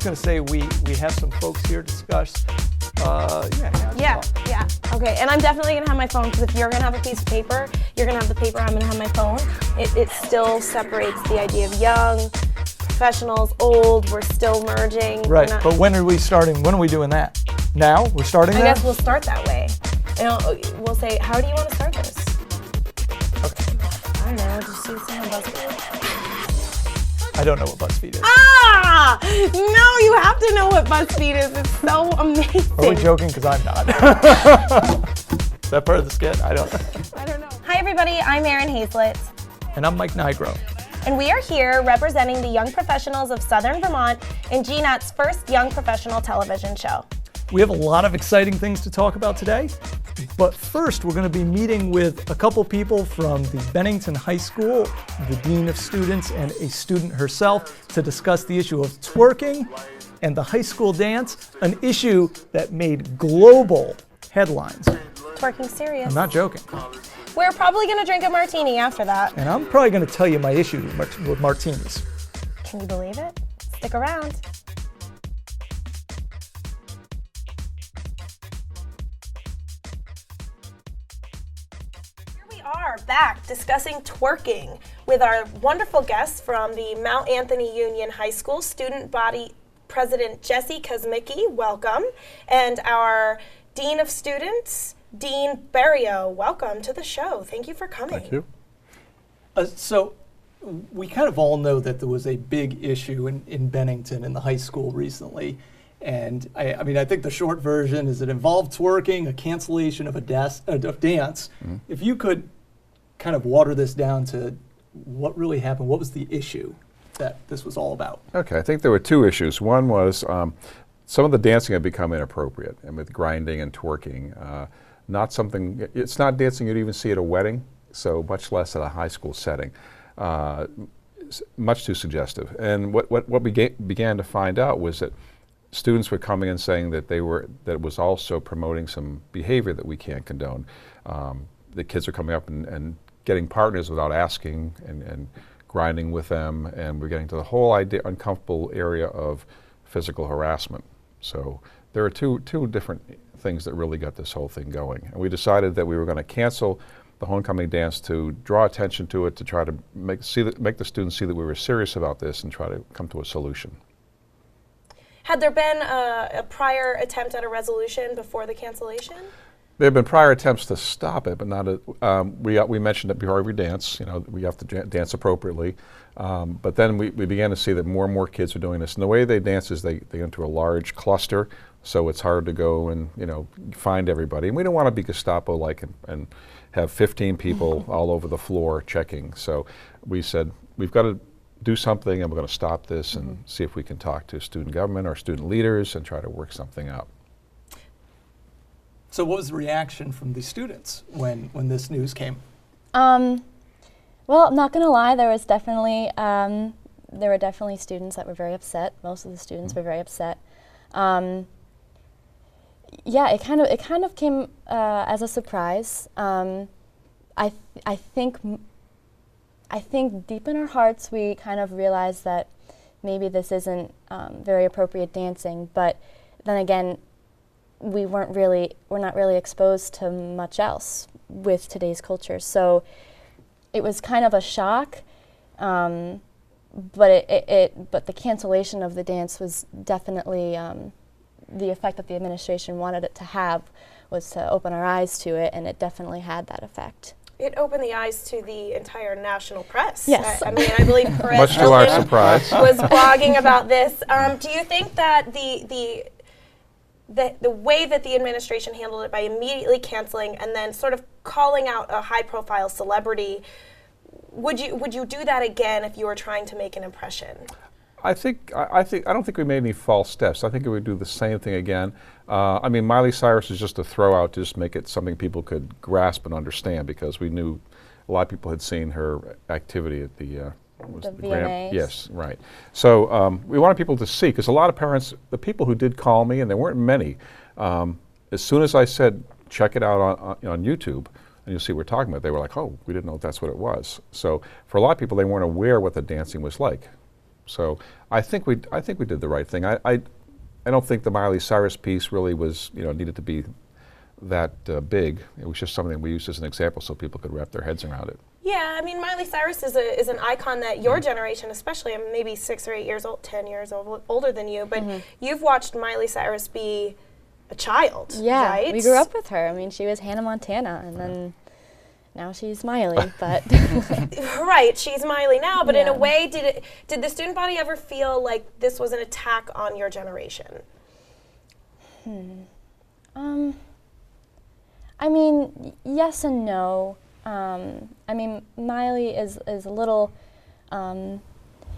going to say we have some folks here to discuss. Yeah. Okay, and I'm definitely going to have my phone, because if you're going to have a piece of paper, you're going to have the paper, I'm going to have my phone. It still separates the idea of young, professionals, old, we're still merging. Right, but when are we starting? When are we doing that? Now? We're starting I that? guess we'll start that way. We'll say, how do you want to start this? Okay. I don't know, just use some BuzzFeed. I don't know what BuzzFeed is. Ah! No, you have to know what BuzzFeed is. It's so amazing. Are we joking? Because I'm not. Is that part of the skit? I don't know. Hi, everybody. I'm Erin Hazlett. And I'm Mike Nigro. And we are here representing the young professionals of Southern Vermont in GNET's first young professional television show. We have a lot of exciting things to talk about today, but first we're going to be meeting with a couple people from the Bennington High School, the Dean of Students and a student herself, to discuss the issue of twerking and the high school dance, an issue that made global headlines. Twerking serious. I'm not joking. We're probably going to drink a martini after that. And I'm probably going to tell you my issue with martinis. Can you believe it? Stick around. Are back discussing twerking with our wonderful guests from the Mount Anthony Union High School Student Body President Jessie Kuzmicki, welcome, and our Dean of Students, Dean Beriau, welcome to the show. Thank you for coming. Thank you. So we kind of all know that there was a big issue in Bennington in the high school recently. And I mean, I think the short version is it involved twerking, a cancellation of a dance. Mm-hmm. If you could kind of water this down to what really happened, what was the issue that this was all about? Okay, I think there were two issues. One was some of the dancing had become inappropriate, and with grinding and twerking, it's not dancing you'd even see at a wedding, so much less at a high school setting. Much too suggestive. And what we began to find out was that students were coming and saying that it was also promoting some behavior that we can't condone. The kids are coming up and getting partners without asking and grinding with them, and we're getting to the whole uncomfortable area of physical harassment. So there are two different things that really got this whole thing going. And we decided that we were going to cancel the homecoming dance to draw attention to it, to try to make the students see that we were serious about this and try to come to a solution. Had there been a prior attempt at a resolution before the cancellation? There have been prior attempts to stop it, but not. We mentioned it before every dance. We have to dance appropriately. But then we began to see that more and more kids are doing this. And the way they dance is they go into a large cluster, so it's hard to go and find everybody. And we don't want to be Gestapo-like and have 15 people all over the floor checking. So we said we've got to do something, and we're going to stop this and see if we can talk to student government or student leaders and try to work something out. So what was the reaction from the students when this news came? Well, I'm not going to lie, there were definitely students that were very upset. Most of the students were very upset. Yeah, it kind of came as a surprise. I think deep in our hearts we kind of realized that maybe this isn't very appropriate dancing, but then again, we're not really exposed to much else with today's culture. So it was kind of a shock, but the cancellation of the dance was definitely the effect that the administration wanted it to have, was to open our eyes to it, and it definitely had that effect. It opened the eyes to the entire national press. Yes. I mean, I believe Perez Much to our surprise was blogging about this. Do you think that the way that the administration handled it by immediately canceling and then sort of calling out a high-profile celebrity, would you do that again if you were trying to make an impression? I don't think we made any false steps. I think we would do the same thing again. I mean, Miley Cyrus is just a throw out to just make it something people could grasp and understand, because we knew a lot of people had seen her activity at the VMAs. Yes, right. So we wanted people to see, because a lot of parents, the people who did call me, and there weren't many, as soon as I said, check it out on YouTube, and you'll see what we're talking about, they were like, oh, we didn't know that's what it was. So for a lot of people, they weren't aware what the dancing was like. So I think we did the right thing. I don't think the Miley Cyrus piece really was, needed to be that big. It was just something we used as an example so people could wrap their heads around it. Yeah, I mean, Miley Cyrus is an icon that your generation, especially, I'm maybe 6 or 8 years old, 10 years old, older than you, but you've watched Miley Cyrus be a child, Yeah, right? we grew up with her. I mean, she was Hannah Montana, and then now she's Miley, but... Right, she's Miley now, but in a Yeah. way, did the student body ever feel like this was an attack on your generation? I mean, yes and no. I mean, Miley is a little,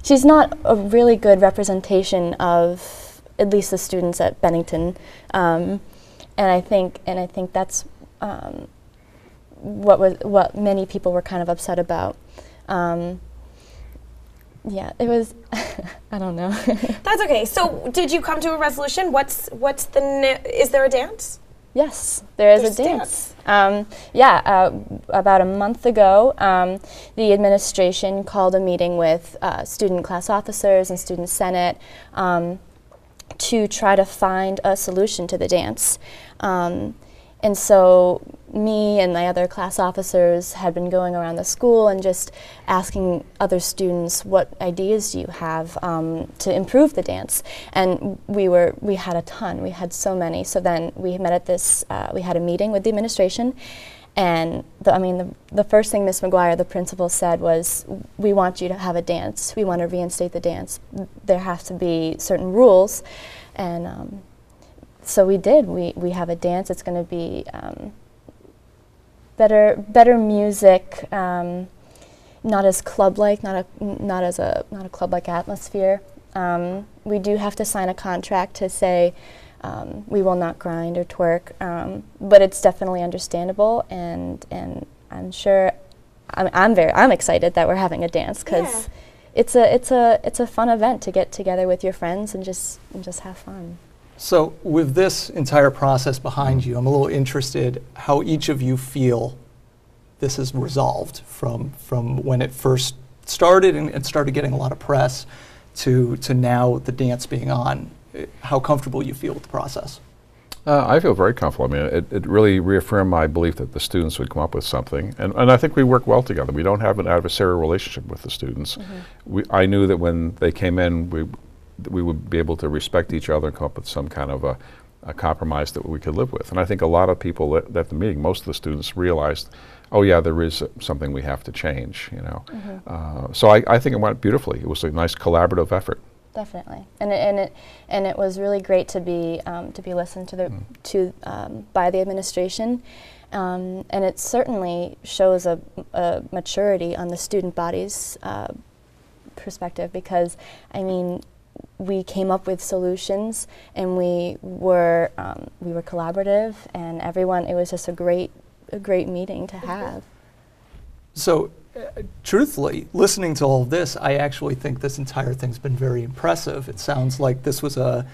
she's not a really good representation of at least the students at Bennington, and I think that's what many people were kind of upset about. Yeah, it was. I don't know. That's okay. So, did you come to a resolution? Is there a dance? Yes, there is There's a dance. About a month ago, the administration called a meeting with student class officers and student senate to try to find a solution to the dance. And so me and my other class officers had been going around the school and just asking other students, what ideas do you have to improve the dance? And we had a ton, we had so many. So then we met at this, we had a meeting with the administration, and the first thing Ms. McGuire, the principal, said was, we want you to have a dance. We want to reinstate the dance. There have to be certain rules. And so we did. We have a dance. It's going to be better music, not as club-like, not a club-like atmosphere. We do have to sign a contract to say we will not grind or twerk, but it's definitely understandable, and I'm sure I'm excited that we're having a dance, because it's a fun event to get together with your friends and just have fun. So with this entire process behind you, I'm a little interested how each of you feel this is resolved from when it first started and started getting a lot of press to now the dance being on. How comfortable you feel with the process? I feel very comfortable. I mean, it really reaffirmed my belief that the students would come up with something. And I think we work well together. We don't have an adversarial relationship with the students. I knew that when they came in, we would be able to respect each other and come up with some kind of a compromise that we could live with. And I think a lot of people at the meeting, most of the students realized, oh yeah, there is something we have to change, So I think it went beautifully. It was a nice collaborative effort. Definitely, and it was really great to be listened to by the administration, and it certainly shows a maturity on the student body's perspective, because I mean, we came up with solutions, and we were collaborative, and everyone. It was just a great meeting to have. So, truthfully, listening to all of this, I actually think this entire thing's been very impressive. It sounds like this was a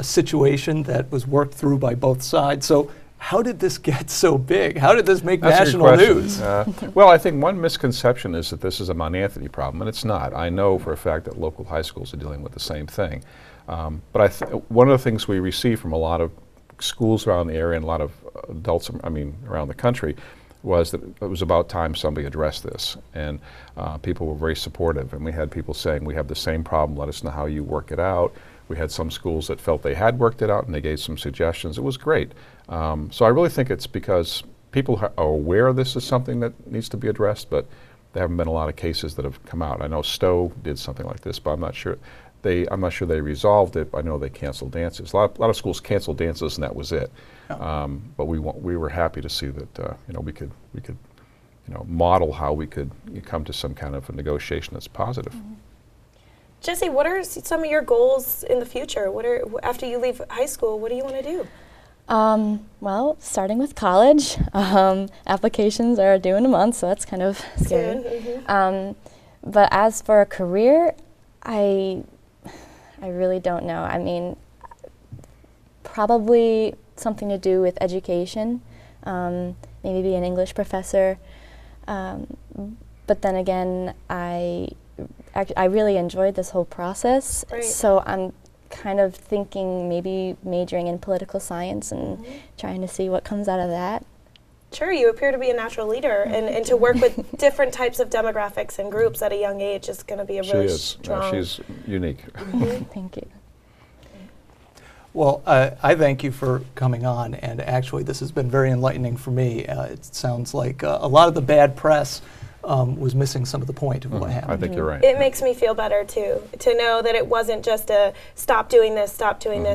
situation that was worked through by both sides. So, how did this get so big? How did this make national news? Well, I think one misconception is that this is a Mount Anthony problem, and it's not. I know for a fact that local high schools are dealing with the same thing. But one of the things we receive from a lot of schools around the area and a lot of adults, around the country, was that it was about time somebody addressed this, and people were very supportive, and we had people saying, we have the same problem, let us know how you work it out. We had some schools that felt they had worked it out, and they gave some suggestions. It was great. So I really think it's because people are aware this is something that needs to be addressed, but there haven't been a lot of cases that have come out. I know Stowe did something like this, but I'm not sure they resolved it. I know they canceled dances. A lot of schools canceled dances, and that was it. But we were happy to see that we could model how we could come to some kind of a negotiation that's positive. Jessie, what are some of your goals in the future? After you leave high school, what do you want to do? Well, starting with college, applications are due in a month, so that's kind of scary. But as for a career, I really don't know. I mean, probably something to do with education, maybe be an English professor. But then again, I I really enjoyed this whole process. Right. So I'm kind of thinking maybe majoring in political science and trying to see what comes out of that. Sure, you appear to be a natural leader, and to work with different types of demographics and groups at a young age is going to be a really strong... She's unique. Thank you. Well, I thank you for coming on, and actually this has been very enlightening for me. It sounds like a lot of the bad press was missing some of the point of what happened. I think you're right. It makes me feel better too, to know that it wasn't just a stop doing this,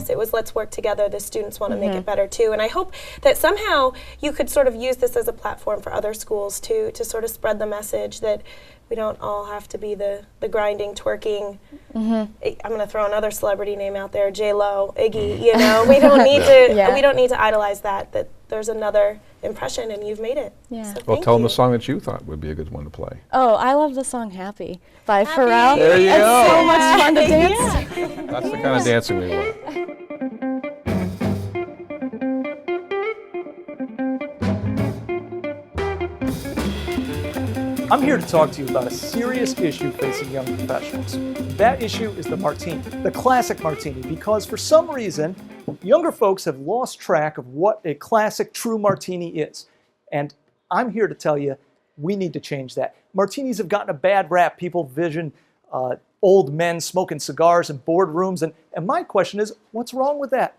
it was let's work together, the students want to make it better too. And I hope that somehow you could sort of use this as a platform for other schools too, to sort of spread the message that we don't all have to be the grinding, twerking. I'm going to throw another celebrity name out there, J-Lo, Iggy. You know, we don't need to. We don't need to idolize that. That there's another impression, and you've made it. Yeah. So Well, thank tell them you. the song that you thought would be a good one to play. Oh, I love the song Happy by Happy. Pharrell. There you It's go. so much fun to dance. That's the kind of dancing we want. I'm here to talk to you about a serious issue facing young professionals. That issue is the martini, the classic martini, because for some reason, younger folks have lost track of what a classic true martini is. And I'm here to tell you, we need to change that. Martinis have gotten a bad rap. People vision old men smoking cigars in boardrooms. And my question is, what's wrong with that?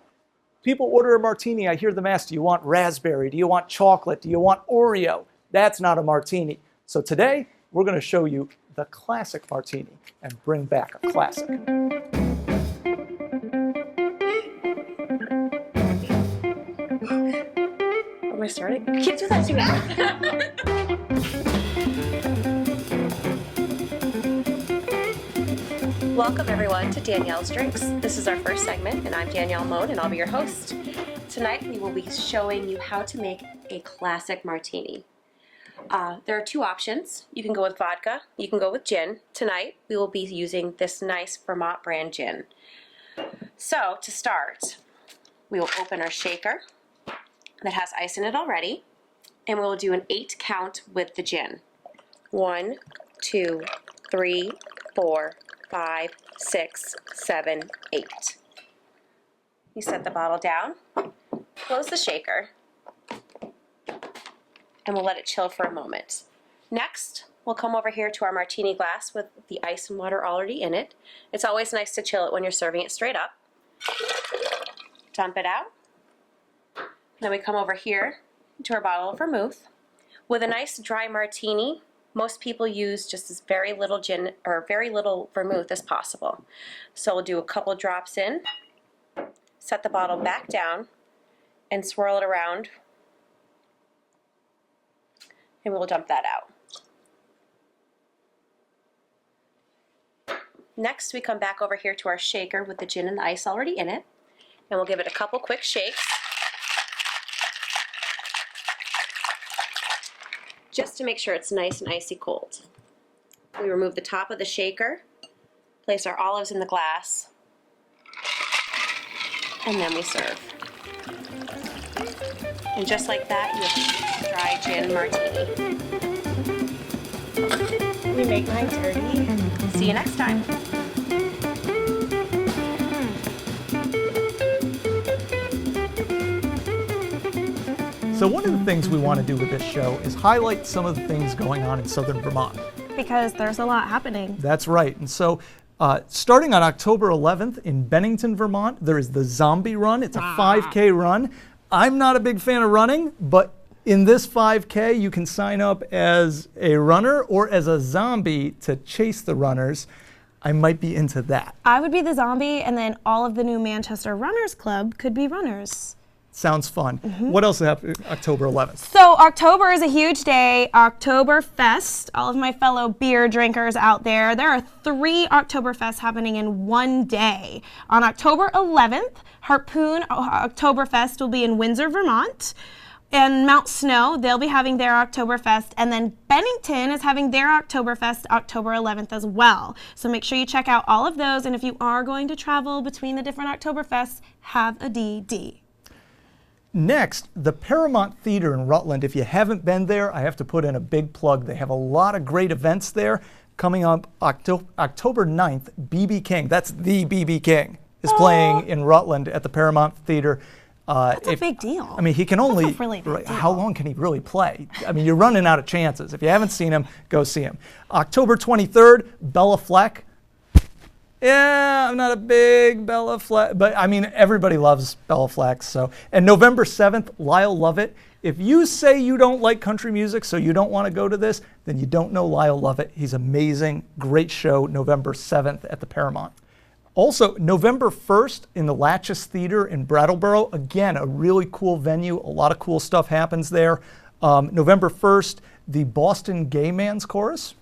People order a martini, I hear them ask, do you want raspberry? Do you want chocolate? Do you want Oreo? That's not a martini. So today, we're going to show you the classic martini and bring back a classic. Am I starting? I can't do that to me. Welcome everyone to Danielle's Drinks. This is our first segment, and I'm Danielle Moan, and I'll be your host. Tonight we will be showing you how to make a classic martini. There are two options. You can go with vodka, you can go with gin. Tonight we will be using this nice Vermont brand gin. So to start, we will open our shaker that has ice in it already, and we will do an 8 count with the gin. 1, 2, 3, 4, 5, 6, 7, 8. You set the bottle down, close the shaker, and we'll let it chill for a moment. Next, we'll come over here to our martini glass with the ice and water already in it. It's always nice to chill it when you're serving it straight up. Dump it out. Then we come over here to our bottle of vermouth. With a nice dry martini, most people use just as very little gin or very little vermouth as possible. So we'll do a couple drops in, set the bottle back down, and swirl it around, and we'll dump that out. Next, we come back over here to our shaker with the gin and the ice already in it, and we'll give it a couple quick shakes, just to make sure it's nice and icy cold. We remove the top of the shaker, place our olives in the glass, and then we serve. And just like that, you have dry gin martini. We make 9:30. See you next time. So one of the things we want to do with this show is highlight some of the things going on in southern Vermont. Because there's a lot happening. That's right. And so starting on October 11th in Bennington, Vermont, there is the Zombie Run. It's a 5K run. I'm not a big fan of running, but in this 5K, you can sign up as a runner or as a zombie to chase the runners. I might be into that. I would be the zombie, and then all of the new Manchester Runners Club could be runners. Sounds fun. What else happened October 11th? So October is a huge day, Oktoberfest. All of my fellow beer drinkers out there, there are 3 Oktoberfests happening in one day. On October 11th, Harpoon Oktoberfest will be in Windsor, Vermont. And Mount Snow, they'll be having their Oktoberfest. And then Bennington is having their Oktoberfest October 11th as well. So make sure you check out all of those. And if you are going to travel between the different Oktoberfests, have a DD. Next, the Paramount Theater in Rutland. If you haven't been there, I have to put in a big plug. They have a lot of great events there. coming up October 9th, B.B. King, that's the B.B. King, is playing in Rutland at the Paramount Theater. That's a big deal. I mean, he can only, That's a really big deal. how long can he really play? I mean, you're running out of chances. If you haven't seen him, go see him. October 23rd, Bella Fleck. Yeah, I'm not a big Bella Fleck, but I mean, everybody loves Bella Fleck. So, and November 7th, Lyle Lovett. If you say you don't like country music, so you don't want to go to this, then you don't know Lyle Lovett. He's amazing. Great show, November 7th at the Paramount. Also, November 1st in the Latches Theater in Brattleboro. Again, a really cool venue. A lot of cool stuff happens there. November 1st, the Boston Gay Man's Chorus.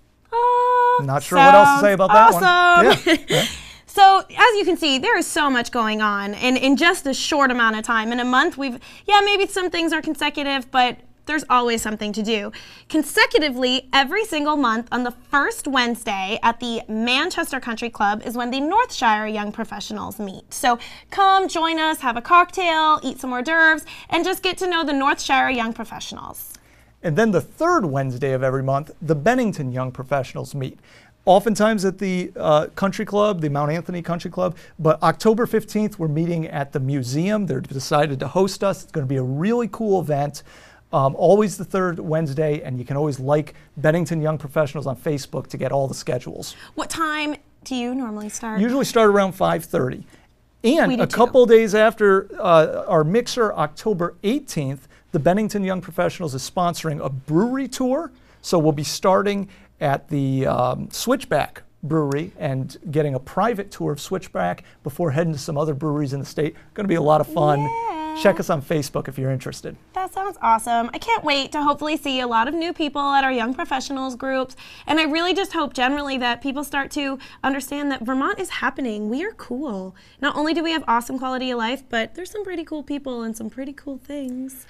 Not sure what else to say about that one. Yeah. So as you can see, there is so much going on in just a short amount of time. In a month, maybe some things are consecutive, but there's always something to do. Consecutively, every single month on the first Wednesday at the Manchester Country Club is when the Northshire Young Professionals meet. So come join us, have a cocktail, eat some hors d'oeuvres, and just get to know the Northshire Young Professionals. And then the third Wednesday of every month, the Bennington Young Professionals meet. Oftentimes at the country club, the Mount Anthony Country Club, but October 15th, we're meeting at the museum. They've decided to host us. It's going to be a really cool event. Always the third Wednesday, and you can always like Bennington Young Professionals on Facebook to get all the schedules. What time do you normally start? Usually start around 5:30. And a couple days after our mixer, October 18th, the Bennington Young Professionals is sponsoring a brewery tour. So we'll be starting at the Switchback Brewery and getting a private tour of Switchback before heading to some other breweries in the state. Going to be a lot of fun. Yeah. Check us on Facebook if you're interested. That sounds awesome. I can't wait to hopefully see a lot of new people at our Young Professionals groups. And I really just hope generally that people start to understand that Vermont is happening. We are cool. Not only do we have awesome quality of life, but there's some pretty cool people and some pretty cool things.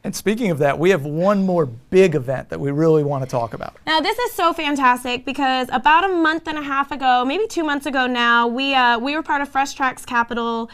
And speaking of that, we have one more big event that we really want to talk about. Now, this is so fantastic because about a month and a half ago, maybe 2 months ago now, we were part of Fresh Tracks Capital.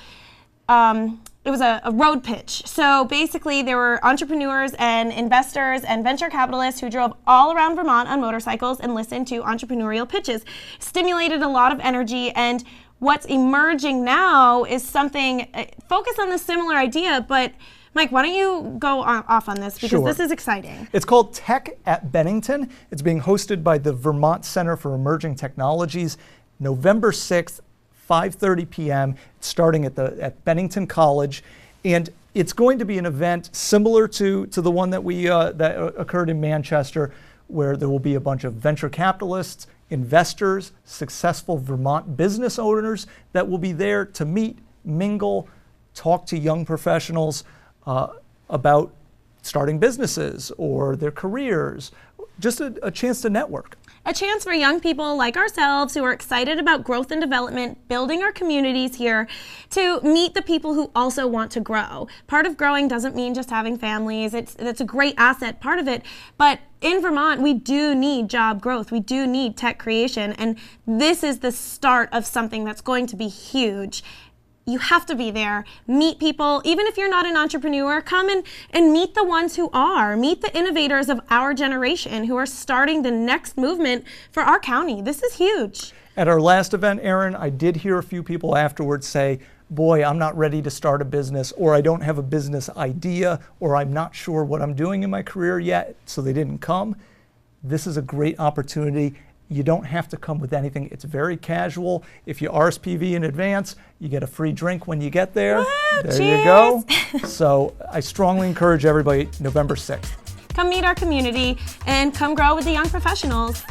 It was a road pitch. So basically there were entrepreneurs and investors and venture capitalists who drove all around Vermont on motorcycles and listened to entrepreneurial pitches. Stimulated a lot of energy, and what's emerging now is something focused on the similar idea, but Mike, why don't you go off on this because This is exciting. It's called Tech at Bennington. It's being hosted by the Vermont Center for Emerging Technologies, November 6th, 5:30 p.m. starting at Bennington College, and it's going to be an event similar to the one that that occurred in Manchester, where there will be a bunch of venture capitalists, investors, successful Vermont business owners that will be there to meet, mingle, talk to young professionals about starting businesses or their careers, just a chance to network. A chance for young people like ourselves who are excited about growth and development, building our communities here, to meet the people who also want to grow. Part of growing doesn't mean just having families. That's a great asset, part of it. But in Vermont, we do need job growth. We do need tech creation. And this is the start of something that's going to be huge. You have to be there, meet people. Even if you're not an entrepreneur, come and meet the ones who are. Meet the innovators of our generation who are starting the next movement for our county. This is huge. At our last event, Erin, I did hear a few people afterwards say, boy, I'm not ready to start a business, or I don't have a business idea, or I'm not sure what I'm doing in my career yet, so they didn't come. This is a great opportunity. You don't have to come with anything. It's very casual. If you RSVP in advance, you get a free drink when you get there. Woo, there cheers. You go. So I strongly encourage everybody, November 6th. Come meet our community and come grow with the young professionals.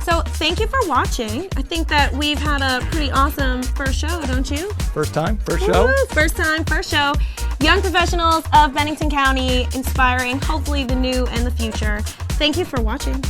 So thank you for watching. I think that we've had a pretty awesome first show, don't you? First time, first show. Woo, first time, first show. Young professionals of Bennington County, inspiring hopefully the new and the future. Thank you for watching.